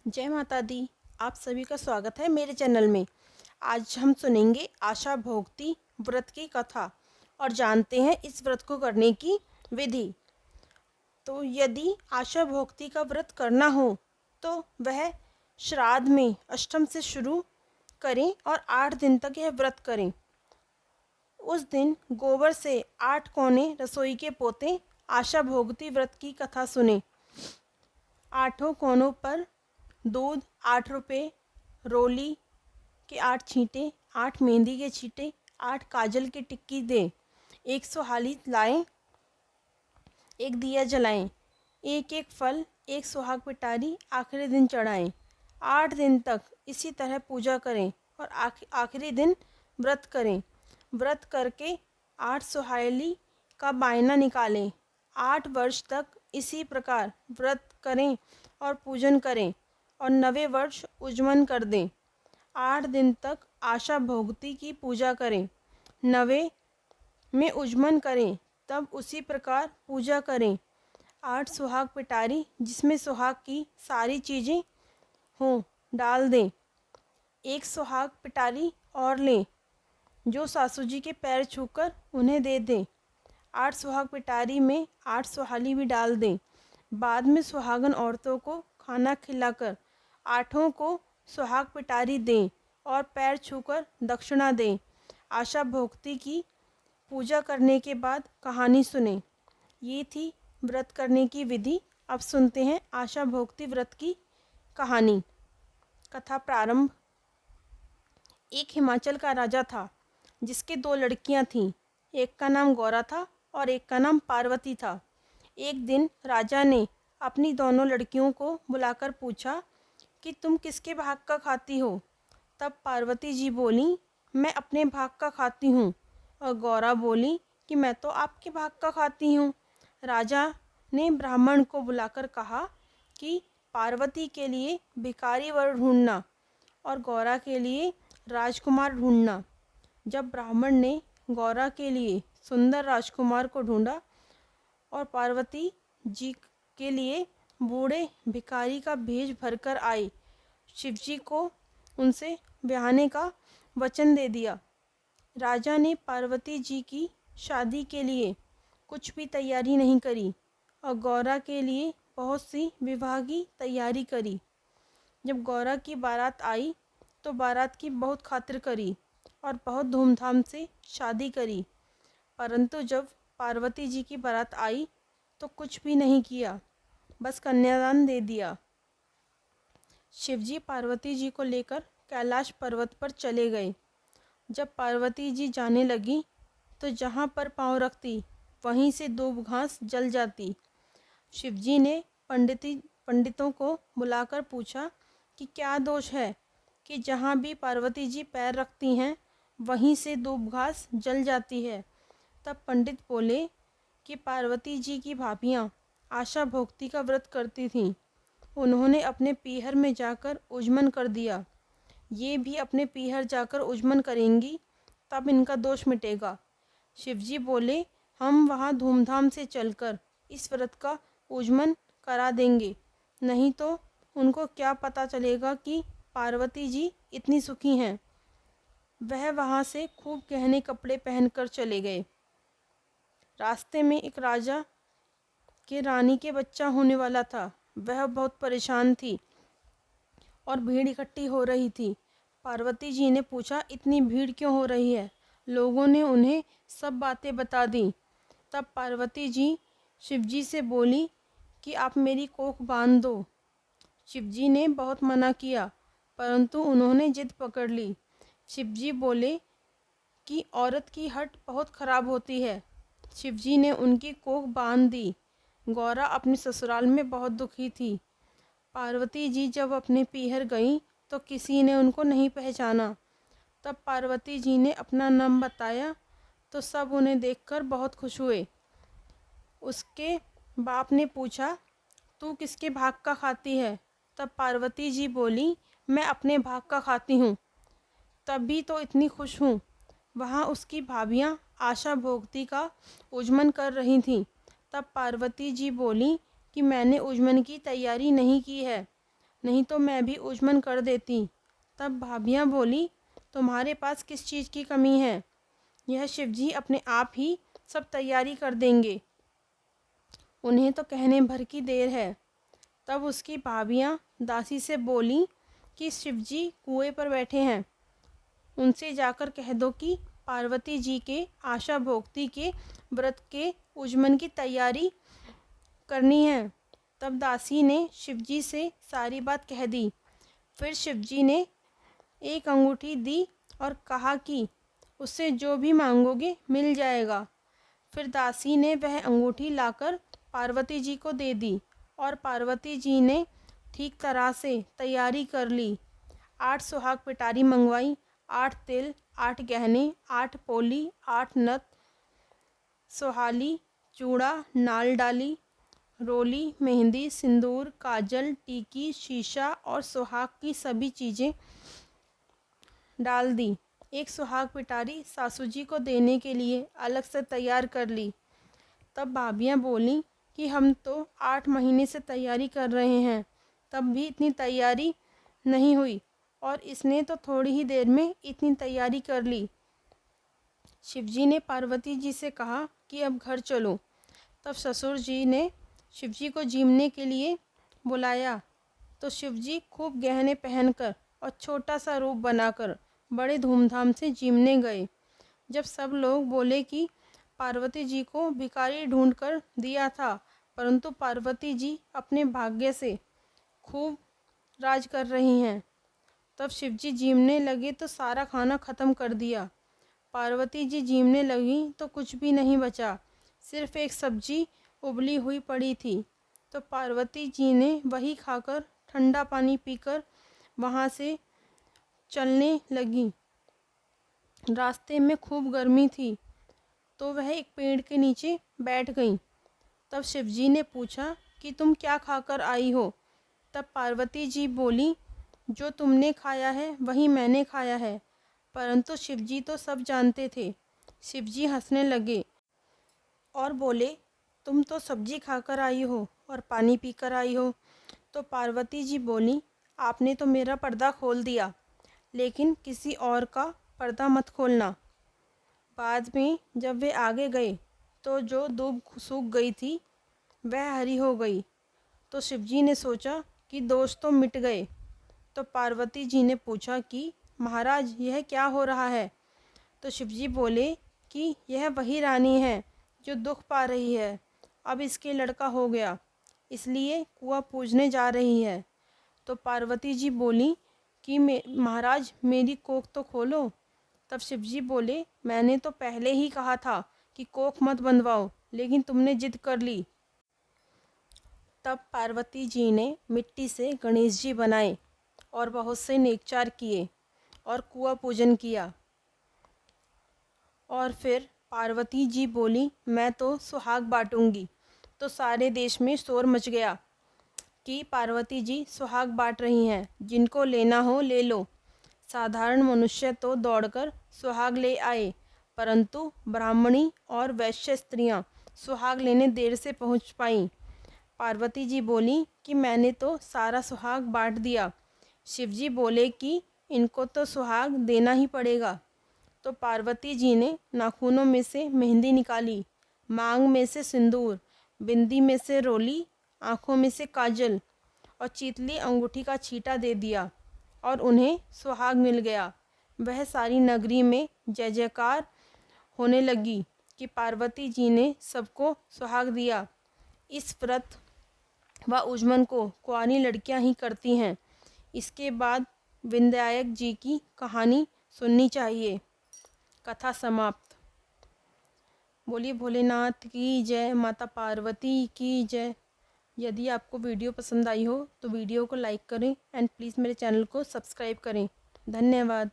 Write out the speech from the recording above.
जय माता दी। आप सभी का स्वागत है मेरे चैनल में। आज हम सुनेंगे आशा भोगती व्रत की कथा और जानते हैं इस व्रत को करने की विधि। तो यदि आशा भोगती का व्रत करना हो तो वह श्राद्ध में अष्टम से शुरू करें और 8 दिन तक यह व्रत करें। उस दिन गोबर से 8 कोने रसोई के पोते आशा भोगती व्रत की कथा सुने। 8 कोनों पर दूध 8 रुपये, रोली के 8 छींटे, 8 मेहंदी के छींटे, 8 काजल की टिक्की दें। 1 सुहाली लाएं, 1 दिया जलाएं, एक एक फल, 1 सुहाग पिटारी आखिरी दिन चढ़ाएं। 8 दिन तक इसी तरह पूजा करें और आखिरी दिन व्रत करें। व्रत करके 8 सुहाली का बायना निकालें। 8 वर्ष तक इसी प्रकार व्रत करें और पूजन करें और 9वें वर्ष उजमन कर दें। 8 दिन तक आशा भोगती की पूजा करें। 9वें में उजमन करें, तब उसी प्रकार पूजा करें। 8 सुहाग पिटारी जिसमें सुहाग की सारी चीज़ें हों डाल दें। 1 सुहाग पिटारी और लें जो सासू जी के पैर छूकर उन्हें दे दें। 8 सुहाग पिटारी में 8 सुहाली भी डाल दें। बाद में सुहागन औरतों को खाना खिलाकर 8 को सुहाग पिटारी दें और पैर छूकर दक्षिणा दें। आशा भोगती की पूजा करने के बाद कहानी सुने। ये थी व्रत करने की विधि। अब सुनते हैं आशा भोगती व्रत की कहानी। कथा प्रारंभ। एक हिमाचल का राजा था जिसके 2 लड़कियां थीं। एक का नाम गौरा था और एक का नाम पार्वती था। एक दिन राजा ने अपनी दोनों लड़कियों को बुलाकर पूछा कि तुम किसके भाग का खाती हो। तब पार्वती जी बोली, मैं अपने भाग का खाती हूँ। और गौरा बोली कि मैं तो आपके भाग का खाती हूँ। राजा ने ब्राह्मण को बुलाकर कहा कि पार्वती के लिए भिखारी वर ढूंढना और गौरा के लिए राजकुमार ढूंढना। जब ब्राह्मण ने गौरा के लिए सुंदर राजकुमार को ढूंढा और पार्वती जी के लिए बूढ़े भिखारी का भेष भरकर आए, शिवजी को उनसे ब्याहने का वचन दे दिया। राजा ने पार्वती जी की शादी के लिए कुछ भी तैयारी नहीं करी और गौरा के लिए बहुत सी विवाह की तैयारी करी। जब गौरा की बारात आई तो बारात की बहुत खातिर करी और बहुत धूमधाम से शादी करी। परंतु जब पार्वती जी की बारात आई तो कुछ भी नहीं किया, बस कन्यादान दे दिया। शिवजी पार्वती जी को लेकर कैलाश पर्वत पर चले गए। जब पार्वती जी जाने लगी तो जहाँ पर पाँव रखती वहीं से दूब घास जल जाती। शिवजी ने पंडितों को बुलाकर पूछा कि क्या दोष है कि जहाँ भी पार्वती जी पैर रखती हैं वहीं से दूब घास जल जाती है। तब पंडित बोले कि पार्वती जी की भाभियाँ आशा भोगती का व्रत करती थीं। उन्होंने अपने पीहर में जाकर उजमन कर दिया। ये भी अपने पीहर जाकर उजमन करेंगी, तब इनका दोष मिटेगा। शिवजी बोले, हम वहाँ धूमधाम से चलकर इस व्रत का उजमन करा देंगे, नहीं तो उनको क्या पता चलेगा कि पार्वती जी इतनी सुखी हैं। वह वहाँ से खूब गहने कपड़े पहनकर चले गए। रास्ते में एक राजा के रानी के बच्चा होने वाला था। वह बहुत परेशान थी और भीड़ इकट्ठी हो रही थी। पार्वती जी ने पूछा, इतनी भीड़ क्यों हो रही है? लोगों ने उन्हें सब बातें बता दी। तब पार्वती जी शिवजी से बोली कि आप मेरी कोख बांध दो। शिवजी ने बहुत मना किया, परंतु उन्होंने जिद पकड़ ली। शिवजी बोले कि औरत की हट बहुत खराब होती है। शिवजी ने उनकी कोख बांध दी। गौरा अपने ससुराल में बहुत दुखी थी। पार्वती जी जब अपने पीहर गईं तो किसी ने उनको नहीं पहचाना। तब पार्वती जी ने अपना नाम बताया तो सब उन्हें देखकर बहुत खुश हुए। उसके बाप ने पूछा, तू किसके भाग का खाती है? तब पार्वती जी बोली, मैं अपने भाग का खाती हूँ, तभी तो इतनी खुश हूँ। वहाँ उसकी भाभियाँ आशा भोगती का उजमन कर रही थीं। तब पार्वती जी बोली कि मैंने उजमन की तैयारी नहीं की है, नहीं तो मैं भी उजमन कर देती। तब भाभियाँ बोली, तुम्हारे पास किस चीज़ की कमी है? यह शिवजी अपने आप ही सब तैयारी कर देंगे, उन्हें तो कहने भर की देर है। तब उसकी भाभियाँ दासी से बोली कि शिवजी कुएं पर बैठे हैं, उनसे जाकर कह दो कि पार्वती जी के आशा भोक्ति के व्रत के उजमन की तैयारी करनी है। तब दासी ने शिवजी से सारी बात कह दी। फिर शिवजी ने एक अंगूठी दी और कहा कि उससे जो भी मांगोगे मिल जाएगा। फिर दासी ने वह अंगूठी लाकर पार्वती जी को दे दी और पार्वती जी ने ठीक तरह से तैयारी कर ली। 8 सुहाग पिटारी मंगवाई, 8 तिल, 8 गहने, 8 पोली, 8 नथ, सोहाली, चूड़ा, नाल डाली, रोली, मेहंदी, सिंदूर, काजल, टीकी, शीशा और सुहाग की सभी चीज़ें डाल दी। एक सुहाग पिटारी सासू जी को देने के लिए अलग से तैयार कर ली। तब भाभियाँ बोलीं कि हम तो 8 महीने से तैयारी कर रहे हैं, तब भी इतनी तैयारी नहीं हुई और इसने तो थोड़ी ही देर में इतनी तैयारी कर ली। शिवजी ने पार्वती जी से कहा कि अब घर चलो। तब ससुर जी ने शिवजी को जीमने के लिए बुलाया तो शिवजी खूब गहने पहनकर और छोटा सा रूप बनाकर बड़े धूमधाम से जीमने गए। जब सब लोग बोले कि पार्वती जी को भिखारी ढूंढ कर दिया था, परंतु पार्वती जी अपने भाग्य से खूब राज कर रही हैं, तब शिवजी जीमने लगे तो सारा खाना ख़त्म कर दिया। पार्वती जी जीमने लगी तो कुछ भी नहीं बचा, सिर्फ एक सब्जी उबली हुई पड़ी थी। तो पार्वती जी ने वही खाकर ठंडा पानी पीकर वहाँ से चलने लगी। रास्ते में खूब गर्मी थी तो वह एक पेड़ के नीचे बैठ गईं। तब शिवजी ने पूछा कि तुम क्या खाकर आई हो? तब पार्वती जी बोली, जो तुमने खाया है वही मैंने खाया है। परंतु शिवजी तो सब जानते थे। शिवजी हंसने लगे और बोले, तुम तो सब्जी खाकर आई हो और पानी पीकर आई हो। तो पार्वती जी बोली, आपने तो मेरा पर्दा खोल दिया, लेकिन किसी और का पर्दा मत खोलना। बाद में जब वे आगे गए तो जो दूब सूख गई थी वह हरी हो गई। तो शिवजी ने सोचा कि दोष तो मिट गए। तो पार्वती जी ने पूछा कि महाराज यह क्या हो रहा है? तो शिवजी बोले कि यह वही रानी है जो दुख पा रही है। अब इसके लड़का हो गया, इसलिए कुआं पूजने जा रही है। तो पार्वती जी बोली कि महाराज मेरी कोख तो खोलो। तब शिवजी बोले, मैंने तो पहले ही कहा था कि कोख मत बनवाओ, लेकिन तुमने जिद कर ली। तब पार्वती जी ने मिट्टी से गणेश जी बनाए और बहुत से नेकचार किए और कुआं पूजन किया। और फिर पार्वती जी बोली, मैं तो सुहाग बांटूंगी। तो सारे देश में शोर मच गया कि पार्वती जी सुहाग बांट रही हैं, जिनको लेना हो ले लो। साधारण मनुष्य तो दौड़कर सुहाग ले आए, परंतु ब्राह्मणी और वैश्य स्त्रियां सुहाग लेने देर से पहुंच पाईं। पार्वती जी बोली कि मैंने तो सारा सुहाग बांट दिया। शिवजी बोले कि इनको तो सुहाग देना ही पड़ेगा। तो पार्वती जी ने नाखूनों में से मेहंदी निकाली, मांग में से सिंदूर, बिंदी में से रोली, आँखों में से काजल और चीतली अंगूठी का छींटा दे दिया और उन्हें सुहाग मिल गया। वह सारी नगरी में जय जयकार होने लगी कि पार्वती जी ने सबको सुहाग दिया। इस व्रत व उजमन को कुंवारी लड़कियां ही करती हैं। इसके बाद विंध्यायक जी की कहानी सुननी चाहिए। कथा समाप्त। बोलिए भोलेनाथ की जय, माता पार्वती की जय। यदि आपको वीडियो पसंद आई हो तो वीडियो को लाइक करें एंड प्लीज़ मेरे चैनल को सब्सक्राइब करें। धन्यवाद।